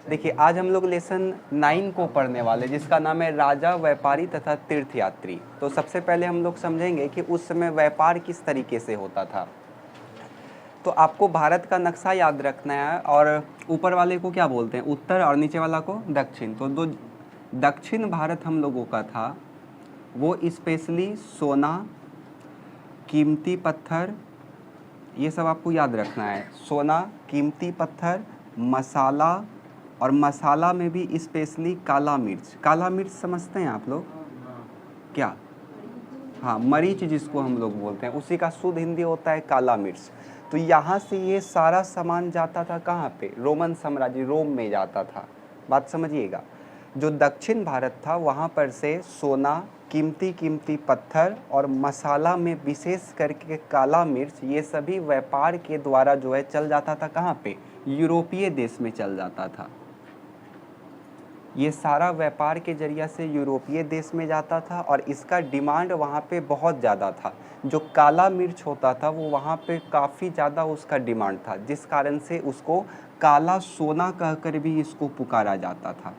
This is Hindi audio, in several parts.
देखिए आज हम लोग लेसन 9 को पढ़ने वाले, जिसका नाम है राजा, व्यापारी तथा तीर्थयात्री। तो सबसे पहले हम लोग समझेंगे कि उस समय व्यापार किस तरीके से होता था। तो आपको भारत का नक्शा याद रखना है, और ऊपर वाले को क्या बोलते हैं, उत्तर, और नीचे वाला को दक्षिण। तो जो दक्षिण भारत हम लोगों का था वो स्पेशली सोना, कीमती पत्थर, ये सब आपको याद रखना है। सोना, कीमती पत्थर, मसाला, और मसाला में भी स्पेशली काला मिर्च। काला मिर्च समझते हैं आप लोग क्या? हाँ, मरीच जिसको हम लोग बोलते हैं, उसी का शुद्ध हिंदी होता है काला मिर्च। तो यहाँ से ये सारा सामान जाता था कहाँ पे? रोमन साम्राज्य, रोम में जाता था। बात समझिएगा। जो दक्षिण भारत था वहाँ पर से सोना, कीमती पत्थर और मसाला में विशेष करके काला मिर्च, ये सभी व्यापार के द्वारा जो है चल जाता था कहाँ पे? यूरोपीय देश में चल जाता था। ये सारा व्यापार के जरिया से यूरोपीय देश में जाता था, और इसका डिमांड वहाँ पे बहुत ज़्यादा था। जो काला मिर्च होता था वो वहाँ पे काफ़ी ज़्यादा उसका डिमांड था, जिस कारण से उसको काला सोना कहकर भी इसको पुकारा जाता था।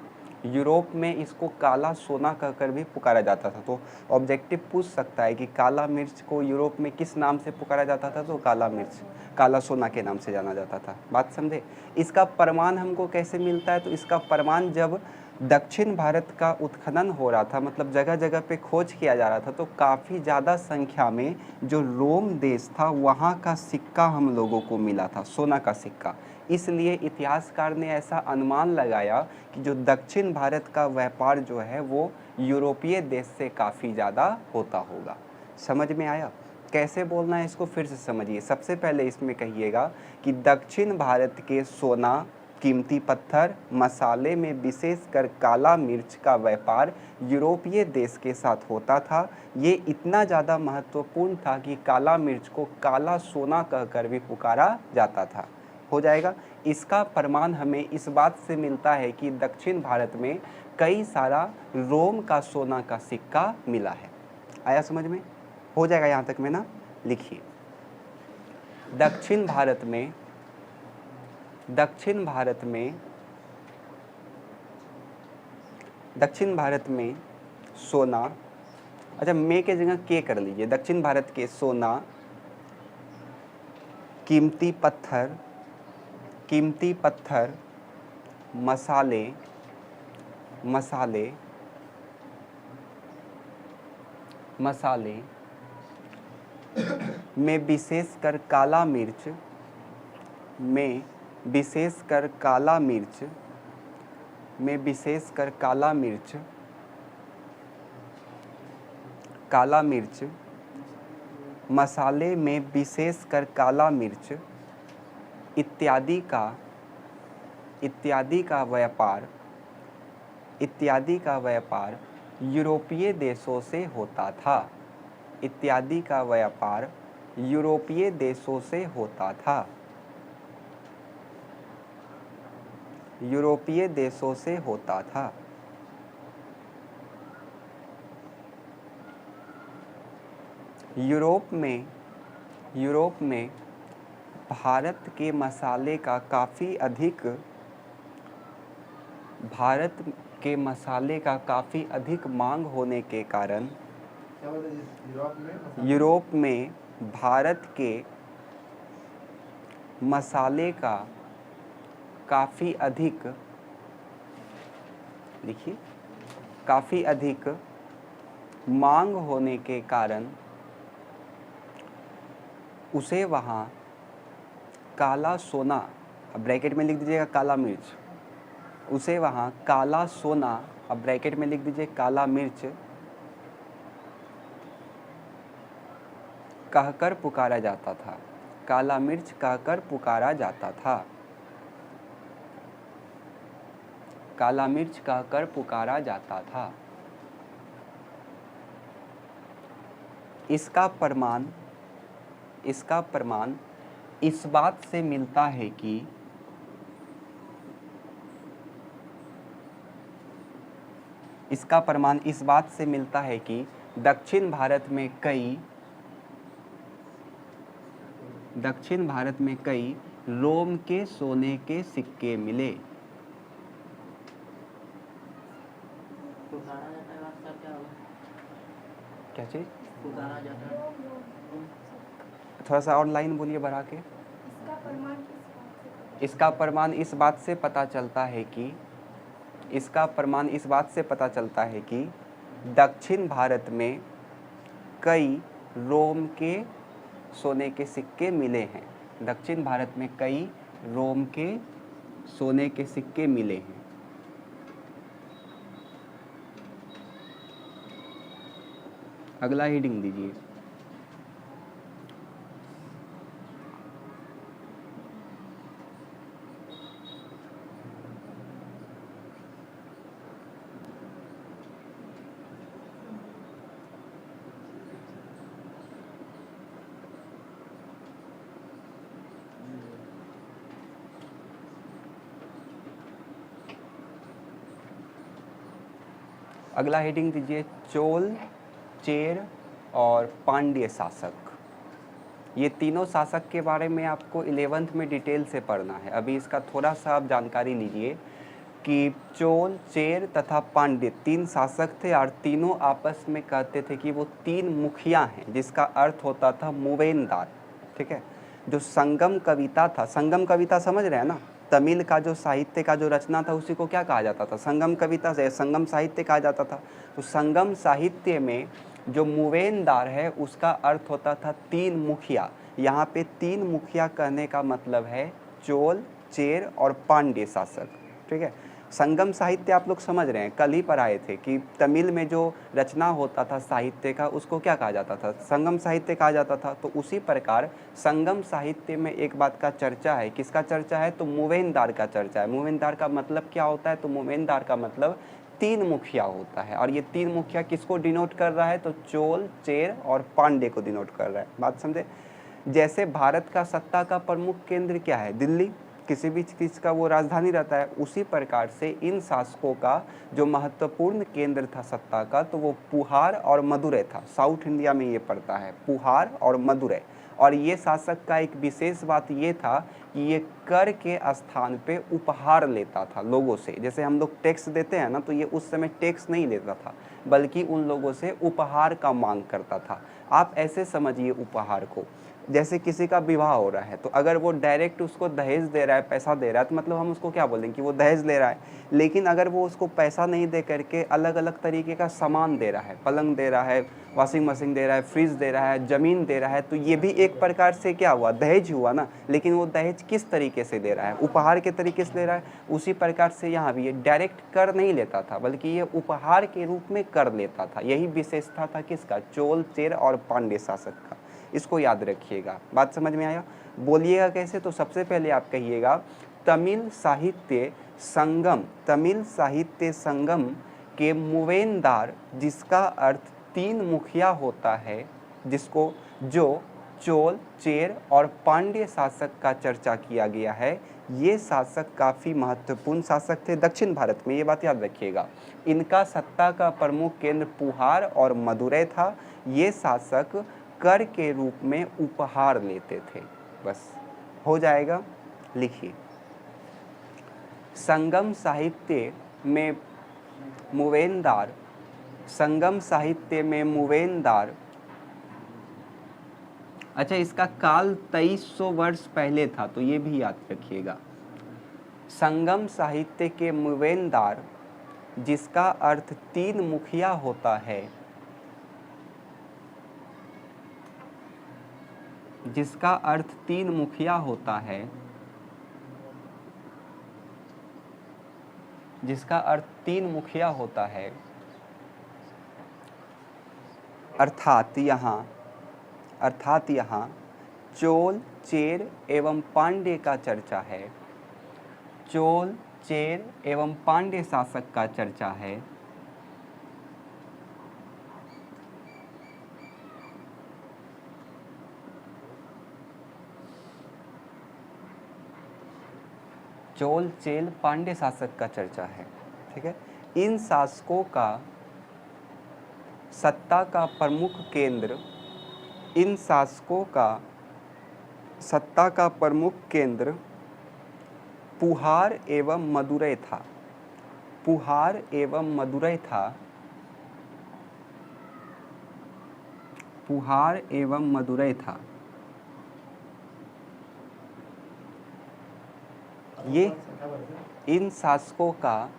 यूरोप में इसको काला सोना कहकर भी पुकारा जाता था। तो ऑब्जेक्टिव पूछ सकता है कि काला मिर्च को यूरोप में किस नाम से पुकारा जाता था? तो काला मिर्च, काला सोना के नाम से जाना जाता था। बात समझे? इसका प्रमाण हमको कैसे मिलता है? तो इसका प्रमाण जब दक्षिण भारत का उत्खनन हो रहा था, मतलब जगह जगह पे खोज किया जा रहा था, तो काफ़ी ज़्यादा संख्या में जो रोम देश था वहाँ का सिक्का हम लोगों को मिला था, सोना का सिक्का। इसलिए इतिहासकार ने ऐसा अनुमान लगाया कि जो दक्षिण भारत का व्यापार जो है वो यूरोपीय देश से काफ़ी ज़्यादा होता होगा। समझ में आया? कैसे बोलना है इसको फिर से समझिए। सबसे पहले इसमें कहिएगा कि दक्षिण भारत के सोना, कीमती पत्थर, मसाले में विशेषकर काला मिर्च का व्यापार यूरोपीय देश के साथ होता था। ये इतना ज़्यादा महत्वपूर्ण था कि काला मिर्च को काला सोना कहकर भी पुकारा जाता था। हो जाएगा। इसका प्रमाण हमें इस बात से मिलता है कि दक्षिण भारत में कई सारा रोम का सोना का सिक्का मिला है। आया समझ में? हो जाएगा यहाँ तक में ना? लिखिए, दक्षिण भारत में दक्षिण भारत में सोना, अच्छा मे के जगह के कर लीजिए। दक्षिण भारत के सोना, कीमती पत्थर, मसाले में विशेषकर काला मिर्च, मसाले में विशेषकर काला मिर्च इत्यादि का व्यापार यूरोपीय देशों से होता था। इत्यादि का व्यापार यूरोपीय देशों से होता था। यूरोपीय देशों से होता था। यूरोप में भारत के मसाले का काफ़ी अधिक मांग होने के कारण यूरोप में भारत के मसाले का काफ़ी अधिक मांग होने के कारण उसे वहाँ काला सोना, अब ब्रैकेट में लिख दीजिएगा काला मिर्च, उसे वहाँ काला सोना, अब ब्रैकेट में लिख दीजिए काला मिर्च कहकर पुकारा जाता था। काला मिर्च कहकर पुकारा जाता था। काला मिर्च कहकर पुकारा जाता था। इसका प्रमाण इस बात से मिलता है कि दक्षिण भारत में कई रोम के सोने के सिक्के मिले। पुकारा जाता है रास्ता क्या होगा? क्या चीज़? पुकारा जाता है। थोड़ा सा और लाइन बोलिए बढ़ा के। इसका प्रमाण इस बात से पता इसका प्रमाण इस बात से पता चलता है कि दक्षिण भारत में कई रोम के सोने के सिक्के मिले हैं। दक्षिण भारत में कई रोम के सोने के सिक्के मिले हैं। अगला हेडिंग दीजिए। अगला हेडिंग दीजिए चोल, चेर और पांड्य शासक। ये तीनों शासक के बारे में आपको 11th में डिटेल से पढ़ना है। अभी इसका थोड़ा सा आप जानकारी लीजिए कि चोल, चेर तथा पांड्य तीन शासक थे और तीनों आपस में कहते थे कि वो तीन मुखिया हैं, जिसका अर्थ होता था मुवेनदार। ठीक है, जो संगम कविता था, संगम कविता समझ रहे हैं ना, तमिल का जो साहित्य का जो रचना था उसी को क्या कहा जाता था? संगम कविता से संगम साहित्य कहा जाता था। तो संगम साहित्य में जो मुवेनदार है उसका अर्थ होता था तीन मुखिया। यहाँ पे तीन मुखिया कहने का मतलब है चोल, चेर और पांड्य शासक। ठीक है, संगम साहित्य आप लोग समझ रहे हैं, कल ही पढ़ाए थे कि तमिल में जो रचना होता था साहित्य का उसको क्या कहा जाता था? संगम साहित्य कहा जाता था। तो उसी प्रकार संगम साहित्य में एक बात का चर्चा है। किसका चर्चा है? तो मुवेनदार का चर्चा है। मुवेनदार का मतलब क्या होता है? तो मुवेनदार का मतलब तीन मुखिया होता है। और ये तीन मुखिया किसको डिनोट कर रहा है? तो चोल, चेर और पांड्य को डिनोट कर रहा है। बात समझे? जैसे भारत का सत्ता का प्रमुख केंद्र क्या है? दिल्ली, किसी भी चीज़ का वो राजधानी रहता है। उसी प्रकार से इन शासकों का जो महत्वपूर्ण केंद्र था सत्ता का, तो वो पुहार और मदुरै था। साउथ इंडिया में ये पड़ता है, पुहार और मदुरै। और ये शासक का एक विशेष बात ये था कि ये कर के स्थान पे उपहार लेता था लोगों से। जैसे हम लोग टैक्स देते हैं ना, तो ये उस समय टैक्स नहीं लेता था, बल्कि उन लोगों से उपहार का मांग करता था। आप ऐसे समझिए उपहार को, जैसे किसी का विवाह हो रहा है, तो अगर वो डायरेक्ट उसको दहेज दे रहा है, पैसा दे रहा है, तो मतलब हम उसको क्या बोलेंगे कि वो दहेज ले रहा है। लेकिन अगर वो उसको पैसा नहीं दे करके अलग अलग तरीके का सामान दे रहा है, पलंग दे रहा है, वॉशिंग मशीन दे रहा है, फ्रिज दे रहा है, ज़मीन दे रहा है, तो ये भी एक प्रकार से क्या हुआ? दहेज हुआ ना। लेकिन वो दहेज किस तरीके से दे रहा है? उपहार के तरीके से दे रहा है। उसी प्रकार से यहाँ भी ये डायरेक्ट कर नहीं लेता था, बल्कि ये उपहार के रूप में कर लेता था। यही विशेषता था किसका? चोल, चेर और पांड्य शासक का। इसको याद रखिएगा। बात समझ में आया? बोलिएगा कैसे? तो सबसे पहले आप कहिएगा तमिल साहित्य संगम, तमिल साहित्य संगम के मुवेनदार, जिसका अर्थ तीन मुखिया होता है, जिसको जो चोल, चेर और पांड्य शासक का चर्चा किया गया है, ये शासक काफ़ी महत्वपूर्ण शासक थे दक्षिण भारत में। ये बात याद रखिएगा। इनका सत्ता का प्रमुख केंद्र पुहार और मदुरै था। ये शासक कर के रूप में उपहार लेते थे। बस हो जाएगा, लिखिए। संगम साहित्य में मुवेनदार, संगम साहित्य में मुवेनदार। अच्छा, इसका काल 2300 वर्ष पहले था, तो ये भी याद रखिएगा। संगम साहित्य के मुवेनदार, जिसका अर्थ तीन मुखिया होता है, जिसका अर्थ तीन मुखिया होता है, जिसका अर्थ तीन मुखिया होता है, अर्थात यहाँ चोल, चेर एवं पांड्य का चर्चा है। चोल, चेर एवं पांड्य शासक का चर्चा है। चोल, चेल, पांड्य शासक का चर्चा है। ठीक है, इन शासकों का सत्ता का प्रमुख केंद्र, इन शासकों का सत्ता का प्रमुख केंद्र पुहार एवं मदुरै था। पुहार एवं मदुरै था। पुहार एवं मदुरै था। ये इन शासकों का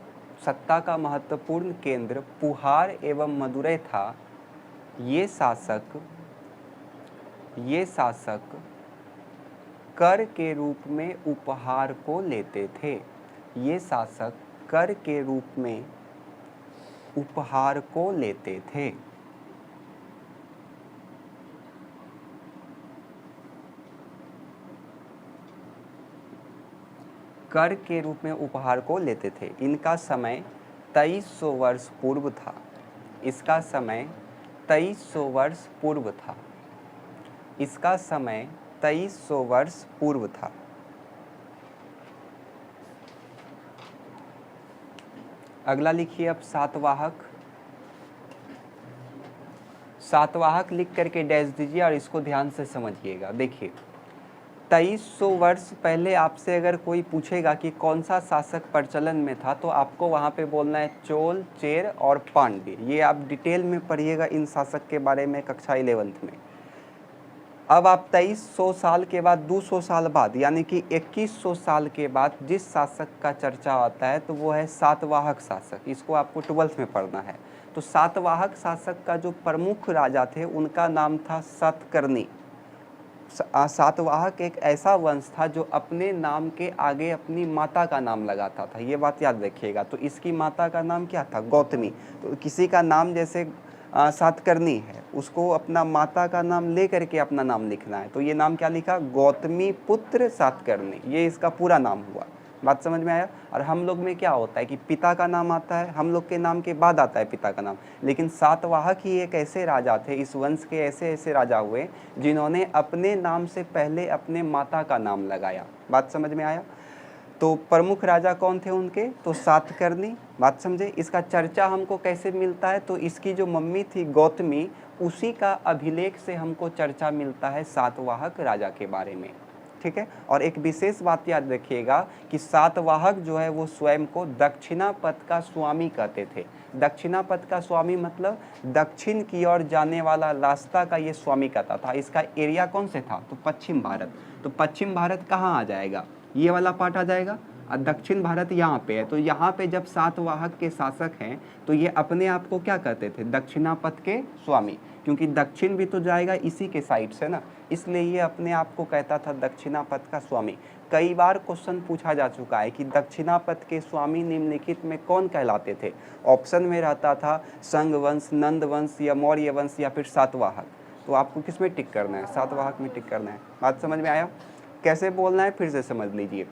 सत्ता का महत्वपूर्ण केंद्र पुहार एवं मदुरै था। ये शासक कर के रूप में उपहार को लेते थे। ये शासक कर के रूप में उपहार को लेते थे। कर के रूप में उपहार को लेते थे। इनका समय 2300 वर्ष पूर्व था। इसका समय 2300 वर्ष पूर्व था। इसका समय 2300 वर्ष पूर्व था। अगला लिखिए अब सातवाहक। सातवाहक लिख करके डैश दीजिए और इसको ध्यान से समझिएगा। देखिए 2300 वर्ष पहले आपसे अगर कोई पूछेगा कि कौन सा शासक प्रचलन में था तो आपको वहाँ पे बोलना है चोल, चेर और पांड्य। ये आप डिटेल में पढ़िएगा इन शासक के बारे में कक्षा 11th में। अब आप 2300 साल के बाद 200 साल बाद यानी कि 2100 साल के बाद जिस शासक का चर्चा आता है तो वो है सातवाहक शासक। इसको आपको 12th में पढ़ना है। तो सातवाहक शासक का जो प्रमुख राजा थे उनका नाम था सातकर्णी। सातवाहक एक ऐसा वंश था जो अपने नाम के आगे अपनी माता का नाम लगाता था। ये बात याद रखिएगा। तो इसकी माता का नाम क्या था? गौतमी। तो किसी का नाम जैसे सातकर्णी है, उसको अपना माता का नाम ले करके अपना नाम लिखना है। तो ये नाम क्या लिखा? गौतमी पुत्र सातकर्णी। ये इसका पूरा नाम हुआ। बात समझ में आया? और हम लोग में क्या होता है कि पिता का नाम आता है, हम लोग के नाम के बाद आता है पिता का नाम। लेकिन सातवाहक ही एक ऐसे राजा थे, इस वंश के ऐसे ऐसे राजा हुए जिन्होंने अपने नाम से पहले अपने माता का नाम लगाया। बात समझ में आया? तो प्रमुख राजा कौन थे उनके? तो सातकर्णी। बात समझे? इसका चर्चा हमको कैसे मिलता है? तो इसकी जो मम्मी थी गौतमी, उसी का अभिलेख से हमको चर्चा मिलता है सातवाहक राजा के बारे में। ठीक है। और एक विशेष बात याद रखिएगा कि सातवाहक जो है वो स्वयं को दक्षिणापथ का स्वामी कहते थे। दक्षिणापथ का स्वामी मतलब दक्षिण की ओर जाने वाला रास्ता का ये स्वामी कहता था। इसका एरिया कौन से था? तो पश्चिम भारत। तो पश्चिम भारत कहाँ आ जाएगा? ये वाला पार्ट आ जाएगा। और दक्षिण भारत यहाँ पे है। तो यहाँ पे जब सातवाहक के शासक हैं तो ये अपने आप को क्या कहते थे? दक्षिणापथ के स्वामी, क्योंकि दक्षिण भी तो जाएगा इसी के साइड से ना, इसलिए ये अपने आप को कहता था दक्षिणापथ का स्वामी। कई बार क्वेश्चन पूछा जा चुका है कि दक्षिणापथ के स्वामी निम्नलिखित में कौन कहलाते थे? ऑप्शन में रहता था संग वंश, नंद वंश या मौर्य वंश या फिर सातवाहक। तो आपको किस में टिक करना है? सातवाहक में टिक करना है। बात समझ में आया? कैसे बोलना है फिर से समझ लीजिए।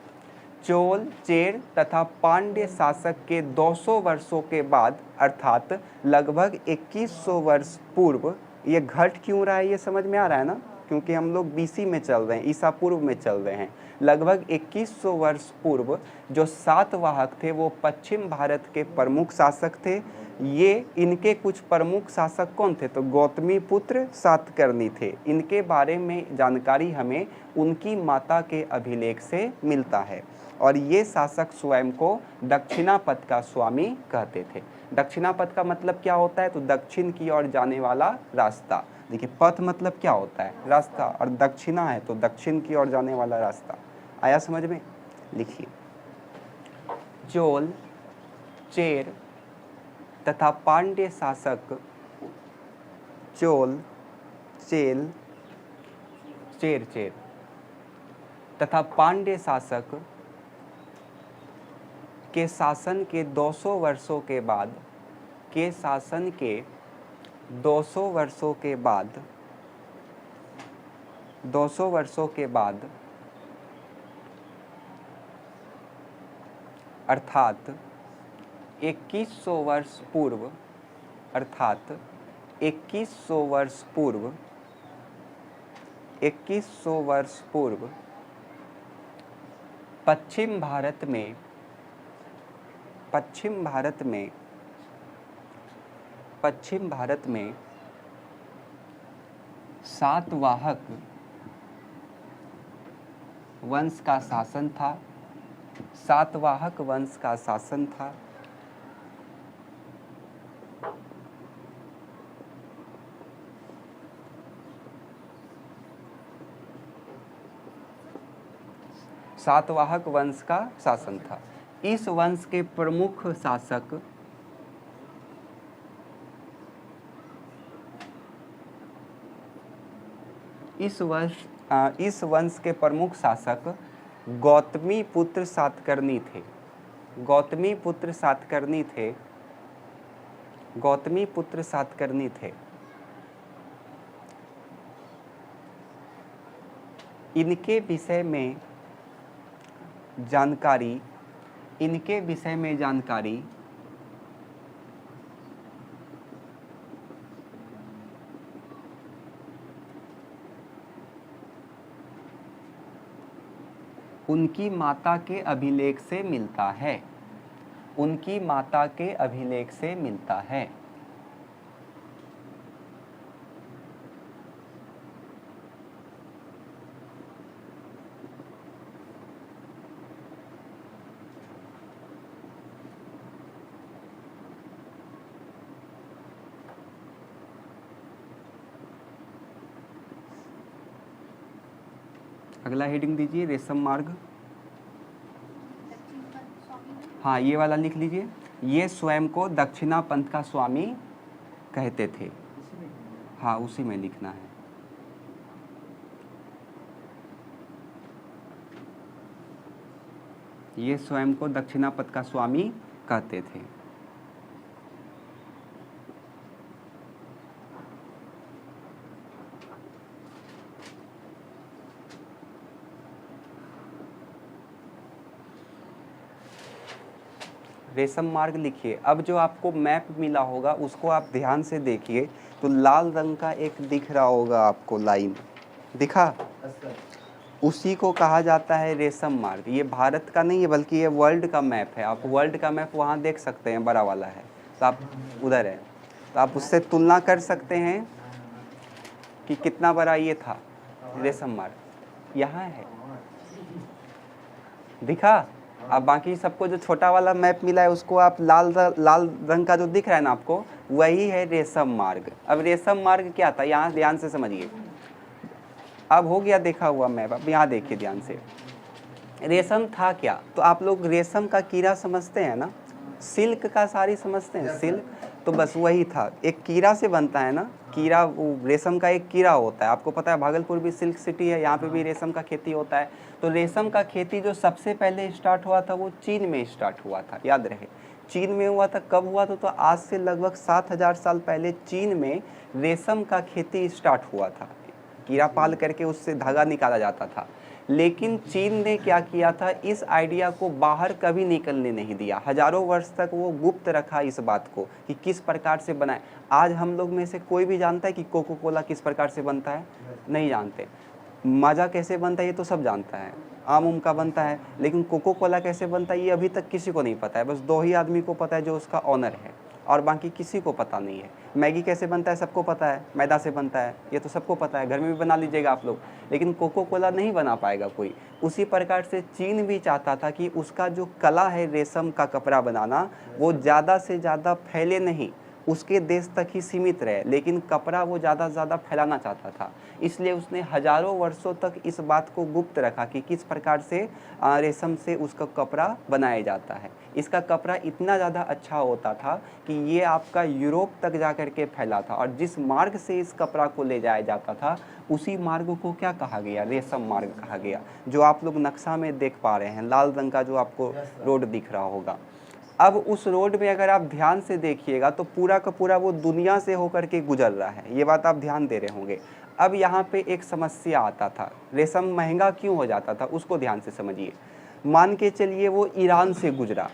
चोल, चेर तथा पांड्य शासक के 200 वर्षों के बाद अर्थात लगभग 2100 वर्ष पूर्व, ये घट क्यों रहा है ये समझ में आ रहा है ना? क्योंकि हम लोग BC में चल रहे हैं, ईसा पूर्व में चल रहे हैं। लगभग 2100 वर्ष पूर्व जो सातवाहक थे वो पश्चिम भारत के प्रमुख शासक थे। ये इनके कुछ प्रमुख शासक कौन थे? तो गौतमी पुत्र सातकर्णी थे। इनके बारे में जानकारी हमें उनकी माता के अभिलेख से मिलता है। और ये शासक स्वयं को दक्षिणापथ का स्वामी कहते थे। दक्षिणापथ का मतलब क्या होता है? तो दक्षिण की ओर जाने वाला रास्ता। देखिए पथ मतलब क्या होता है? रास्ता, और दक्षिणा है तो दक्षिण की ओर जाने वाला रास्ता। आया समझ में? लिखिए चोल, चेर तथा पांड्य शासक, चोल, चेर तथा पांड्य शासक के शासन के 200 वर्षों के बाद, के शासन के 200 वर्षों के बाद, 200 वर्षों के बाद अर्थात 2100 वर्ष पूर्व, अर्थात 2100 वर्ष पूर्व, 2100 वर्ष पूर्व पश्चिम भारत में, पश्चिम भारत में सातवाहक वंश का शासन था। सातवाहक वंश का शासन था। सातवाहक वंश का शासन था। इस वंश के प्रमुख शासक इस वंश के प्रमुख शासक गौतमी पुत्र सातकर्णी थे। गौतमी पुत्र सातकर्णी थे। गौतमी पुत्र सातकर्णी थे। इनके विषय में जानकारी उनकी माता के अभिलेख से मिलता है। उनकी माता के अभिलेख से मिलता है। अगला हेडिंग दीजिए, रेशम मार्ग। हाँ, ये वाला लिख लीजिए। ये स्वयं को दक्षिणा पंथ का स्वामी कहते थे। हाँ, उसी में लिखना है। ये स्वयं को दक्षिणा पंथ का स्वामी कहते थे। रेशम मार्ग लिखिए। अब जो आपको मैप मिला होगा उसको आप ध्यान से देखिए, तो लाल रंग का एक दिख रहा होगा आपको, लाइन दिखा, उसी को कहा जाता है रेशम मार्ग। ये भारत का नहीं है बल्कि ये वर्ल्ड का मैप है। आप वर्ल्ड का मैप वहाँ देख सकते हैं, बड़ा वाला है, तो आप उधर है, तो आप उससे तुलना कर सकते हैं कि कितना बड़ा ये था रेशम मार्ग। यहाँ है, दिखा। अब बाकी सबको जो छोटा वाला मैप मिला है उसको आप लाल रंग का जो दिख रहा है ना आपको, वही है रेशम मार्ग। अब रेशम मार्ग क्या था, यहाँ ध्यान से समझिए। अब हो गया देखा हुआ मैप, अब यहाँ देखिए ध्यान से। रेशम था क्या, तो आप लोग रेशम का कीड़ा समझते हैं ना, सिल्क का साड़ी समझते हैं, सिल्क, तो बस वही था। एक कीड़ा से बनता है ना, कीड़ा, वो रेशम का एक कीड़ा होता है। आपको पता है भागलपुर भी सिल्क सिटी है, यहाँ पे भी रेशम का खेती होता है। तो रेशम का खेती जो सबसे पहले स्टार्ट हुआ था वो चीन में स्टार्ट हुआ था, याद रहे। चीन में हुआ था। कब हुआ था, तो आज से लगभग 7000 साल पहले चीन में रेशम का खेती स्टार्ट हुआ था। कीड़ा पाल करके उससे धागा निकाला जाता था। लेकिन चीन ने क्या किया था, इस आइडिया को बाहर कभी निकलने नहीं दिया। हजारों वर्ष तक वो गुप्त रखा इस बात को कि किस प्रकार से बनाए। आज हम लोग में से कोई भी जानता है कि कोको कोला किस प्रकार से बनता है? नहीं जानते। माजा कैसे बनता है ये तो सब जानता है, आम का बनता है, लेकिन कोको कोला कैसे बनता है ये अभी तक किसी को नहीं पता है। बस 2 ही आदमी को पता है जो उसका ऑनर है, और बाकी किसी को पता नहीं है। मैगी कैसे बनता है सबको पता है, मैदा से बनता है, ये तो सबको पता है, घर में भी बना लीजिएगा आप लोग, लेकिन कोको कोला नहीं बना पाएगा कोई। उसी प्रकार से चीन भी चाहता था कि उसका जो कला है रेशम का कपड़ा बनाना, वो ज़्यादा से ज़्यादा फैले नहीं, उसके देश तक ही सीमित रहे, लेकिन कपड़ा वो ज़्यादा से ज़्यादा फैलाना चाहता था। इसलिए उसने हजारों वर्षों तक इस बात को गुप्त रखा कि किस प्रकार से रेशम से उसका कपड़ा बनाया जाता है। इसका कपड़ा इतना ज़्यादा अच्छा होता था कि ये आपका यूरोप तक जा कर के फैला था, और जिस मार्ग से इस कपड़ा को ले जाया जाता था उसी मार्ग को क्या कहा गया, रेशम मार्ग कहा गया। जो आप लोग नक्शा में देख पा रहे हैं, लाल रंग का जो आपको रोड दिख रहा होगा। अब उस रोड में अगर आप ध्यान से देखिएगा तो पूरा का पूरा वो दुनिया से होकर के गुजर रहा है, ये बात आप ध्यान दे रहे होंगे। अब यहाँ पे एक समस्या आता था, रेशम महंगा क्यों हो जाता था उसको ध्यान से समझिए। मान के चलिए वो ईरान से गुजरा,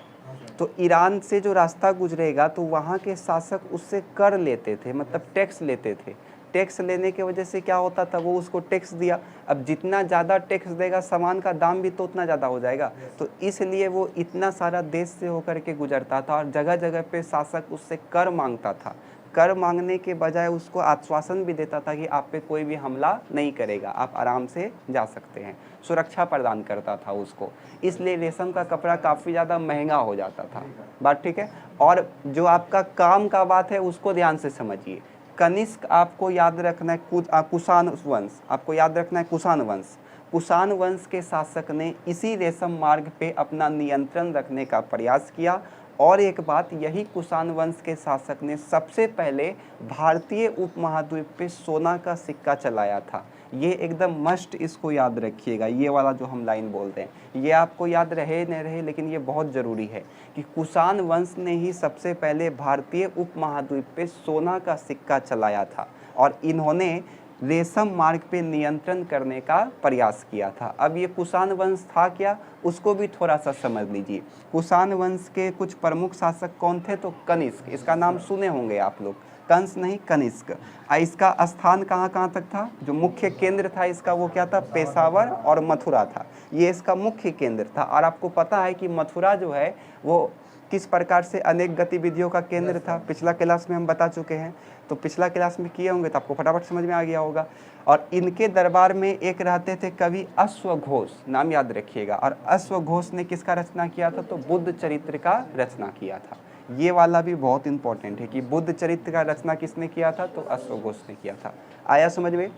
तो ईरान से जो रास्ता गुजरेगा तो वहाँ के शासक उससे कर लेते थे, मतलब टैक्स लेते थे। टैक्स लेने की वजह से क्या होता था, वो उसको टैक्स दिया। अब जितना ज़्यादा टैक्स देगा सामान का दाम भी तो उतना ज़्यादा हो जाएगा, तो इसलिए वो इतना सारा देश से होकर के गुजरता था, और जगह जगह पे शासक उससे कर मांगता था। कर मांगने के बजाय उसको आश्वासन भी देता था कि आप पे कोई भी हमला नहीं करेगा, आप आराम से जा सकते हैं, सुरक्षा प्रदान करता था उसको। इसलिए रेशम का कपड़ा काफ़ी ज़्यादा महंगा हो जाता था। बात ठीक है। और जो आपका काम का बात है उसको ध्यान से समझिए। कनिष्क आपको याद रखना है, कुषाण वंश, आपको याद रखना है कुषाण वंश। कुषाण वंश के शासक ने इसी रेशम मार्ग पे अपना नियंत्रण रखने का प्रयास किया। और एक बात, यही कुषाण वंश के शासक ने सबसे पहले भारतीय उपमहाद्वीप पे सोना का सिक्का चलाया था। ये एकदम मस्ट, इसको याद रखिएगा, ये वाला जो हम लाइन बोलते हैं, ये आपको याद रहे न रहे लेकिन ये बहुत ज़रूरी है कि कुषाण वंश ने ही सबसे पहले भारतीय उपमहाद्वीप पे सोना का सिक्का चलाया था और इन्होंने रेशम मार्ग पे नियंत्रण करने का प्रयास किया था। अब ये कुषाण वंश था क्या, उसको भी थोड़ा सा समझ लीजिए। कुषाण वंश के कुछ प्रमुख शासक कौन थे, तो कनिष्क, इसका नाम सुने होंगे आप लोग, कंस नहीं कनिष्क। इसका स्थान कहाँ कहाँ तक था, जो मुख्य केंद्र था इसका वो क्या था, पेशावर और मथुरा था, ये इसका मुख्य केंद्र था। और आपको पता है कि मथुरा जो है वो किस प्रकार से अनेक गतिविधियों का केंद्र था, पिछला क्लास में हम बता चुके हैं, तो पिछला क्लास में किए होंगे तो आपको फटाफट समझ में आ गया होगा। और इनके दरबार में एक रहते थे कवि अश्वघोष, नाम याद रखिएगा, और अश्वघोष ने किसका रचना किया था, तो बुद्ध चरित्र का रचना किया था। ये वाला भी बहुत इंपॉर्टेंट है कि बुद्ध चरित्र का रचना किसने किया था, तो अश्वघोष ने किया था। आया समझ में?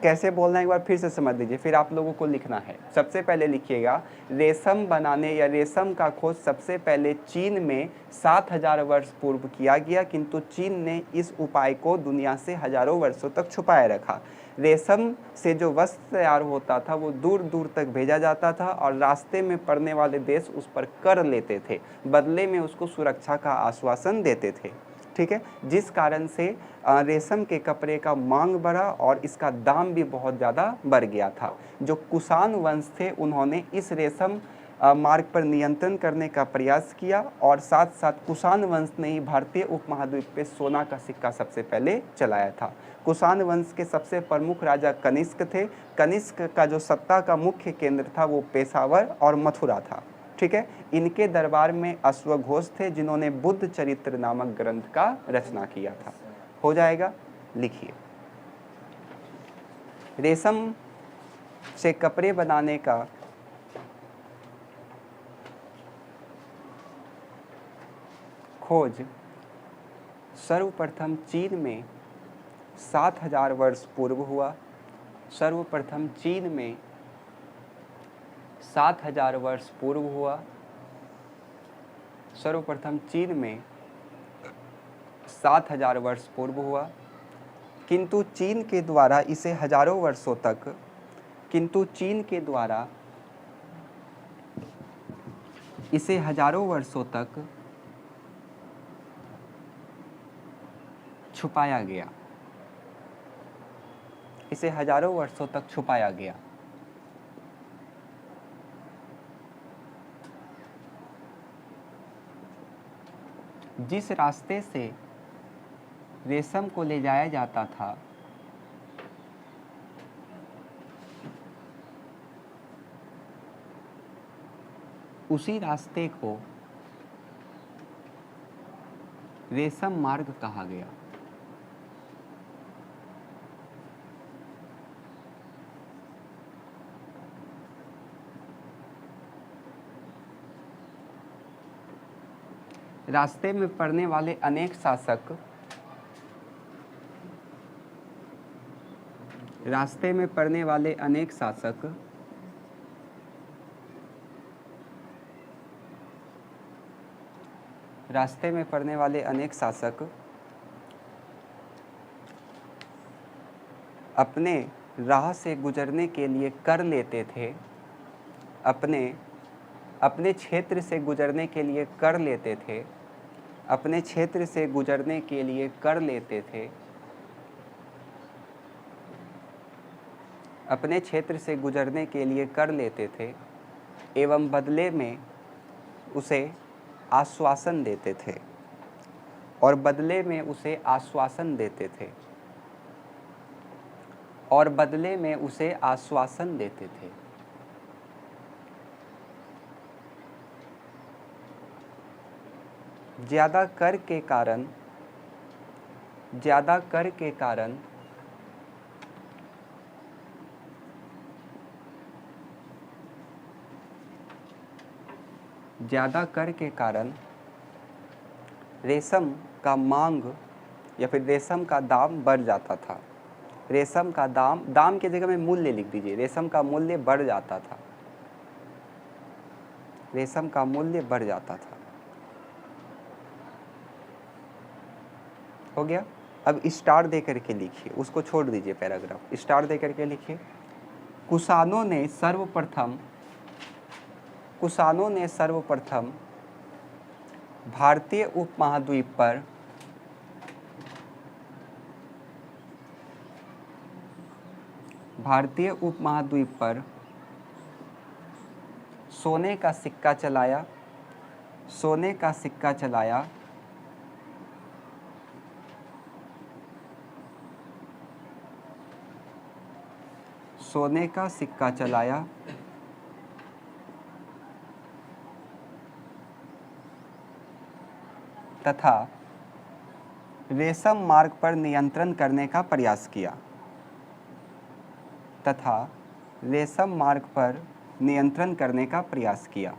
कैसे बोलना है एक बार फिर से समझ लीजिए, फिर आप लोगों को लिखना है। सबसे पहले लिखिएगा, रेशम बनाने या रेशम का खोज सबसे पहले चीन में 7000 वर्ष पूर्व किया गया, किंतु चीन ने इस उपाय को दुनिया से हजारों वर्षों तक छुपाए रखा। रेशम से जो वस्त्र तैयार होता था वो दूर दूर तक भेजा जाता था और रास्ते में पड़ने वाले देश उस पर कर लेते थे, बदले में उसको सुरक्षा का आश्वासन देते थे। ठीक है, जिस कारण से रेशम के कपड़े का मांग बढ़ा और इसका दाम भी बहुत ज़्यादा बढ़ गया था। जो कुषाण वंश थे उन्होंने इस रेशम मार्ग पर नियंत्रण करने का प्रयास किया और साथ साथ कुषाण वंश ने ही भारतीय उपमहाद्वीप पे सोना का सिक्का सबसे पहले चलाया था। कुषाण वंश के सबसे प्रमुख राजा कनिष्क थे। कनिष्क का जो सत्ता का मुख्य केंद्र था वो पेशावर और मथुरा था। ठीक है, इनके दरबार में अश्वघोष थे जिन्होंने बुद्ध चरित्र नामक ग्रंथ का रचना किया था। हो जाएगा, लिखिए। रेशम से कपड़े बनाने का खोज सर्वप्रथम चीन में 7000 वर्ष पूर्व हुआ। सर्वप्रथम चीन में 7000 वर्ष पूर्व हुआ। सर्वप्रथम चीन में 7000 वर्ष पूर्व हुआ, किंतु चीन के द्वारा इसे हजारों वर्षों तक इसे हजारों वर्षों तक छुपाया गया। इसे हजारों वर्षों तक छुपाया गया। जिस रास्ते से रेशम को ले जाया जाता था उसी रास्ते को रेशम मार्ग कहा गया। रास्ते में पड़ने वाले अनेक शासक रास्ते में पड़ने वाले अनेक शासक रास्ते में पड़ने वाले अनेक शासक अपने राह से गुजरने के लिए कर लेते थे, अपने क्षेत्र से गुजरने के लिए कर लेते थे, अपने क्षेत्र से गुजरने के लिए कर लेते थे, अपने क्षेत्र से गुजरने के लिए कर लेते थे एवं बदले में उसे आश्वासन देते थे और बदले में उसे आश्वासन देते थे और बदले में उसे आश्वासन देते थे। ज़्यादा कर के कारण ज़्यादा कर के कारण रेशम का मांग या फिर रेशम का दाम बढ़ जाता था रेशम का दाम, दाम की जगह में मूल्य लिख दीजिए, रेशम का मूल्य बढ़ जाता था, रेशम का मूल्य बढ़ जाता था। हो गया। अब स्टार दे करके लिखिए, उसको छोड़ दीजिए पैराग्राफ, स्टार दे करके लिखिए। कुषाणों ने सर्वप्रथम भारतीय उपमहाद्वीप पर सोने का सिक्का चलाया, सोने का सिक्का चलाया, सोने का सिक्का चलाया तथा रेशम मार्ग पर नियंत्रण करने का प्रयास किया, तथा रेशम मार्ग पर नियंत्रण करने का प्रयास किया।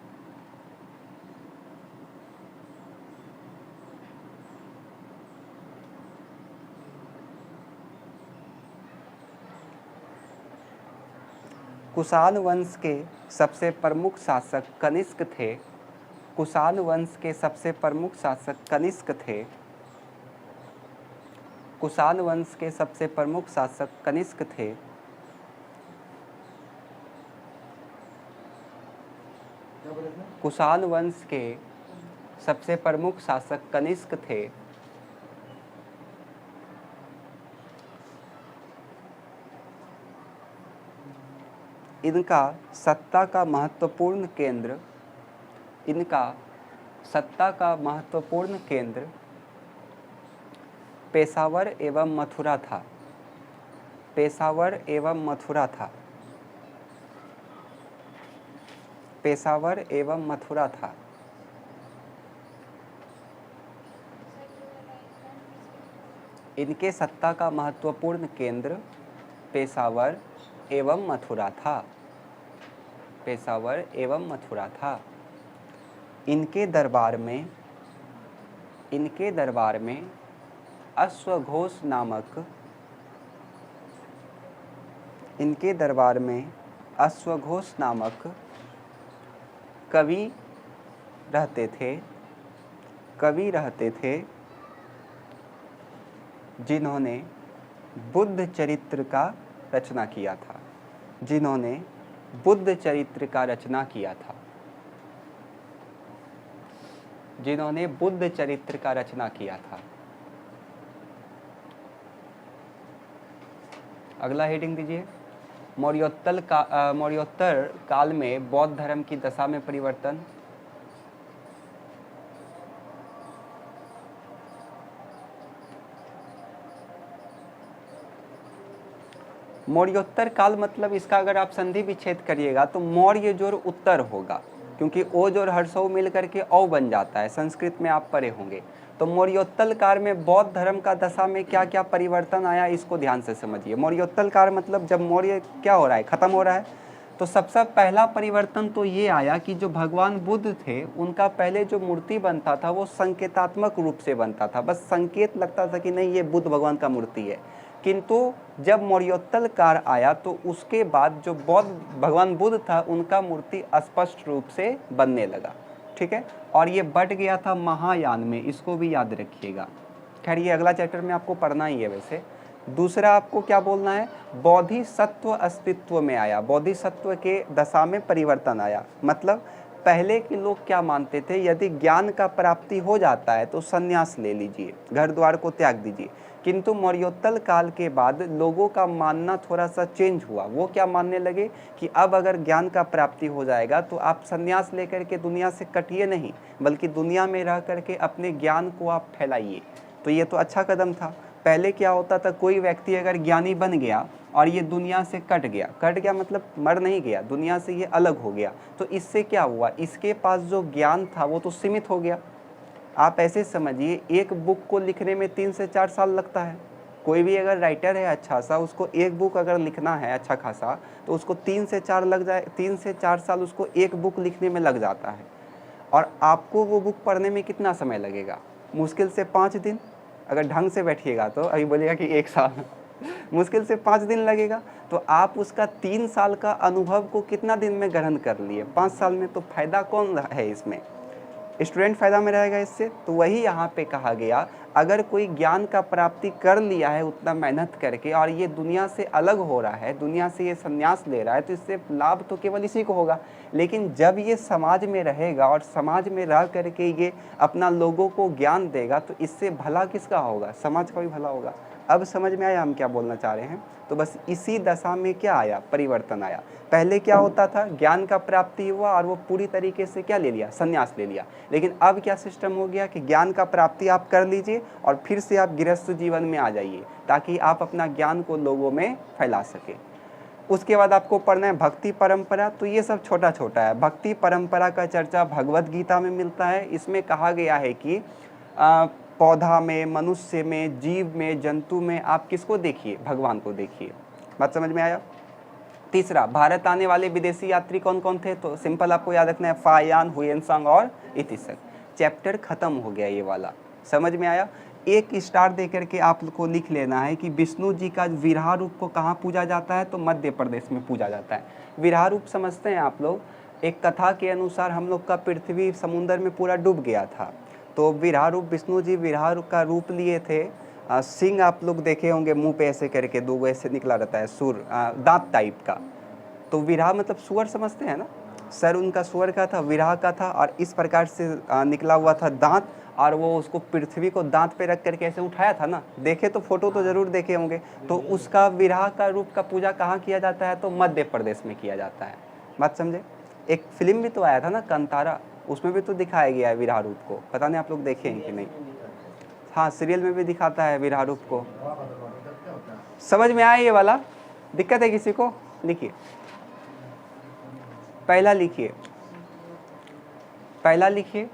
कुषाण वंश के सबसे प्रमुख शासक कनिष्क थे, कुषाण वंश के सबसे प्रमुख शासक कनिष्क थे, कुषाण वंश के सबसे प्रमुख शासक कनिष्क थे। कुषाण वंश के सबसे प्रमुख शासक कनिष्क थे। इनका सत्ता का महत्वपूर्ण केंद्र पेशावर एवं मथुरा था, पेशावर एवं मथुरा था, पेशावर एवं मथुरा था। इनके सत्ता का महत्वपूर्ण केंद्र पेशावर एवं मथुरा था, पेशावर एवं मथुरा था। इनके दरबार में अश्वघोष नामक कवि रहते थे, जिन्होंने बुद्ध चरित्र का रचना किया था, बुद्ध चरित्र का रचना किया था। अगला हेडिंग दीजिए। मौर्योत्तर काल में बौद्ध धर्म की दशा में परिवर्तन। मौर्योत्तर काल मतलब इसका अगर आप संधि विच्छेद करिएगा तो मौर्य जोड़ उत्तर होगा, क्योंकि ओ जोड़ हर्षौ मिल करके औ बन जाता है, संस्कृत में आप पढ़े होंगे। तो मौर्योत्तर काल में बौद्ध धर्म का दशा में क्या क्या परिवर्तन आया, इसको ध्यान से समझिए। मौर्योत्तर काल मतलब जब मौर्य क्या हो रहा है, खत्म हो रहा है, तो सबसे पहला परिवर्तन तो ये आया कि जो भगवान बुद्ध थे उनका पहले जो मूर्ति बनता था वो संकेतात्मक रूप से बनता था, बस संकेत लगता था कि नहीं ये बुद्ध भगवान का मूर्ति है। किंतु जब मौर्योत्तर काल आया तो उसके बाद जो बौद्ध भगवान बुद्ध था उनका मूर्ति स्पष्ट रूप से बनने लगा, ठीक है। और ये बढ़ गया था महायान में, इसको भी याद रखिएगा। खैर ये अगला चैप्टर में आपको पढ़ना ही है। वैसे दूसरा आपको क्या बोलना है, बोधिसत्व अस्तित्व में आया, बोधिसत्व के दशा में परिवर्तन आया। मतलब पहले के लोग क्या मानते थे, यदि ज्ञान का प्राप्ति हो जाता है तो संन्यास ले लीजिए, घर द्वार को त्याग दीजिए। किंतु मौर्योत्तर काल के बाद लोगों का मानना थोड़ा सा चेंज हुआ। वो क्या मानने लगे कि अब अगर ज्ञान का प्राप्ति हो जाएगा तो आप संन्यास लेकर के दुनिया से कटिए नहीं, बल्कि दुनिया में रह करके अपने ज्ञान को आप फैलाइए। तो ये तो अच्छा कदम था। पहले क्या होता था, कोई व्यक्ति अगर ज्ञानी बन गया और ये दुनिया से कट गया मतलब मर नहीं गया, दुनिया से ये अलग हो गया, तो इससे क्या हुआ, इसके पास जो ज्ञान था वो तो सीमित हो गया। आप ऐसे समझिए, एक बुक को लिखने में 3 से 4 साल लगता है। कोई भी अगर राइटर है अच्छा सा, उसको एक बुक अगर लिखना है अच्छा खासा, तो उसको 3 से 4 साल उसको एक बुक लिखने में लग जाता है। और आपको वो बुक पढ़ने में कितना समय लगेगा, मुश्किल से 5 दिन, अगर ढंग से बैठिएगा तो। अभी बोलिएगा कि 1 साल मुश्किल से 5 दिन लगेगा। तो आप उसका 3 साल का अनुभव को कितना दिन में ग्रहण कर लिए, 5 साल में। तो फायदा कौन है इसमें? स्टूडेंट फायदा में रहेगा इससे। तो वही यहाँ पे कहा गया, अगर कोई ज्ञान का प्राप्ति कर लिया है उतना मेहनत करके और ये दुनिया से अलग हो रहा है, दुनिया से ये संन्यास ले रहा है, तो इससे लाभ तो केवल इसी को होगा। लेकिन जब ये समाज में रहेगा और समाज में रह करके ये अपना लोगों को ज्ञान देगा, तो इससे भला किसका होगा? समाज का भी भला होगा। अब समझ में आया हम क्या बोलना चाह रहे हैं? तो बस इसी दशा में क्या आया? परिवर्तन आया। पहले क्या होता था? ज्ञान का प्राप्ति हुआ और वो पूरी तरीके से क्या ले लिया? संन्यास ले लिया। लेकिन अब क्या सिस्टम हो गया कि ज्ञान का प्राप्ति आप कर लीजिए और फिर से आप गृहस्थ जीवन में आ जाइए, ताकि आप अपना ज्ञान को लोगों में फैला सके। उसके बाद आपको पढ़ना है भक्ति परंपरा। तो ये सब छोटा छोटा है। भक्ति परंपरा का चर्चा भगवत गीता में मिलता है। इसमें कहा गया है कि पौधा में, मनुष्य में, जीव में, जंतु में आप किसको देखिए? भगवान को देखिए। बात समझ में आया? तीसरा, भारत आने वाले विदेशी यात्री कौन कौन थे? तो सिंपल आपको याद रखना है, फायान, हुएनसांग और इतिसक। चैप्टर खत्म हो गया ये वाला। समझ में आया? एक स्टार दे करके आपको लिख लेना है कि विष्णु जी का विराह रूप को कहाँ पूजा जाता है? तो मध्य प्रदेश में पूजा जाता है। विराह रूप समझते हैं आप लोग? एक कथा के अनुसार हम लोग का पृथ्वी समुद्र में पूरा डूब गया था, तो विराह रूप, विष्णु जी विराह का रूप लिए थे। सिंह आप लोग देखे होंगे, मुंह पे ऐसे करके दो ऐसे निकला रहता है, सुर दांत टाइप का। तो विराह मतलब सुअर समझते हैं ना? सर उनका सुअर का था, विराह का था, और इस प्रकार से निकला हुआ था दांत, और वो उसको पृथ्वी को दांत पे रख करके ऐसे उठाया था ना। देखे तो फोटो तो जरूर देखे होंगे। तो उसका विराह का रूप का पूजा कहाँ किया जाता है? तो मध्य प्रदेश में किया जाता है। बात समझे? एक फिल्म भी तो आया था ना, कंतारा, उसमें भी तो दिखाया गया है विराह रूप को। पता नहीं आप लोग देखे हैं कि नहीं? हाँ, सीरियल में भी दिखाता है विराह रूप को। समझ में आया ये वाला? दिक्कत है किसी को? लिखिए, पहला लिखिए, पहला लिखिए।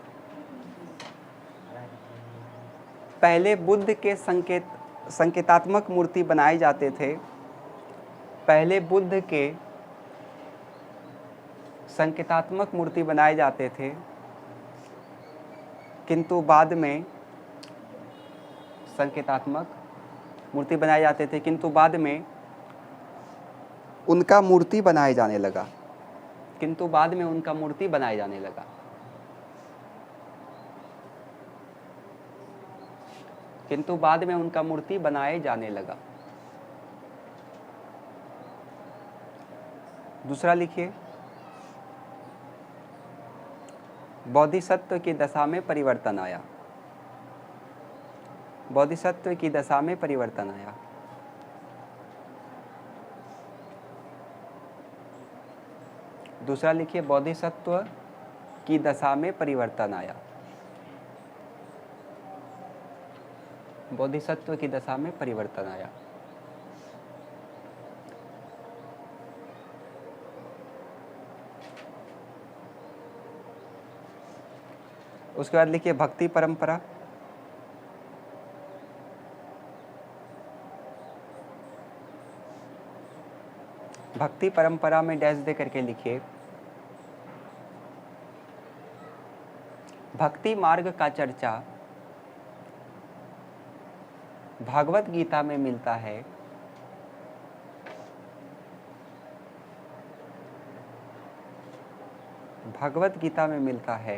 पहले बुद्ध के संकेतात्मक मूर्ति बनाए जाते थे। पहले बुद्ध के संकेतात्मक मूर्ति बनाए जाते थे, किंतु बाद में संकेतात्मक मूर्ति बनाए जाते थे, किंतु बाद में उनका मूर्ति बनाए जाने लगा। किंतु बाद में उनका मूर्ति बनाए जाने लगा। किंतु बाद में उनका मूर्ति बनाए जाने लगा। दूसरा लिखिए, बोधिसत्व की दशा में परिवर्तन आया। बोधिसत्व की दशा में परिवर्तन आया। दूसरा लिखिए, बोधिसत्व की दशा में परिवर्तन आया। बोधिसत्व की दशा में परिवर्तन आया। उसके बाद लिखिए भक्ति परंपरा। भक्ति परंपरा में डैश दे करके लिखिए, भक्ति मार्ग का चर्चा भागवत गीता में मिलता है। भगवत गीता में मिलता है।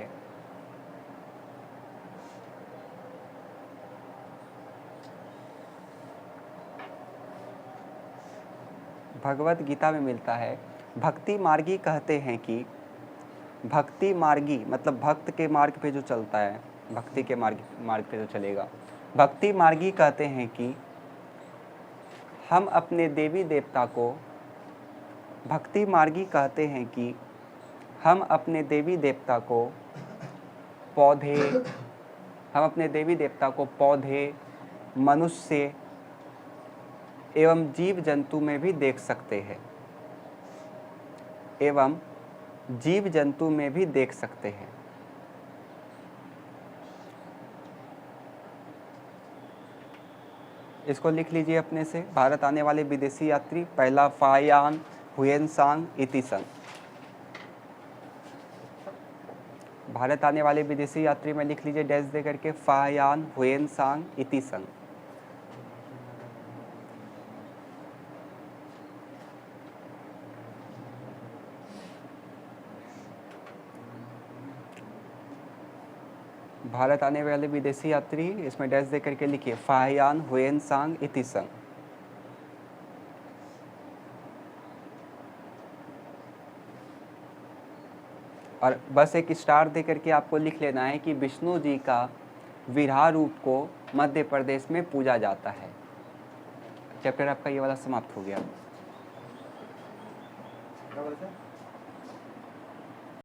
भगवत गीता में मिलता है। भक्ति मार्गी कहते हैं कि, भक्ति मार्गी मतलब भक्त के मार्ग पे जो चलता है, भक्ति के मार्ग पे जो चलेगा, भक्ति मार्गी कहते हैं कि हम अपने देवी देवता को, भक्ति मार्गी कहते हैं कि हम अपने देवी देवता को पौधे, हम अपने देवी देवता को पौधे, मनुष्य एवं जीव जंतु में भी देख सकते हैं, एवं जीव जंतु में भी देख सकते हैं। इसको लिख लीजिए अपने से। भारत आने वाले विदेशी यात्री, पहला फायान, हुएनसांग, इतिसंग। भारत आने वाले विदेशी यात्री में लिख लीजिए डैश दे करके, फायान, हुएनसांग, इतिसंग। भारत आने वाले विदेशी यात्री, इसमें डैश दे करके लिखिए फाहियान हुएन सांग इति संग। और बस एक स्टार दे करके आपको लिख लेना है कि विष्णु जी का विराह रूप को मध्य प्रदेश में पूजा जाता है। चैप्टर आपका ये वाला समाप्त हो गया। क्या बोलते हैं?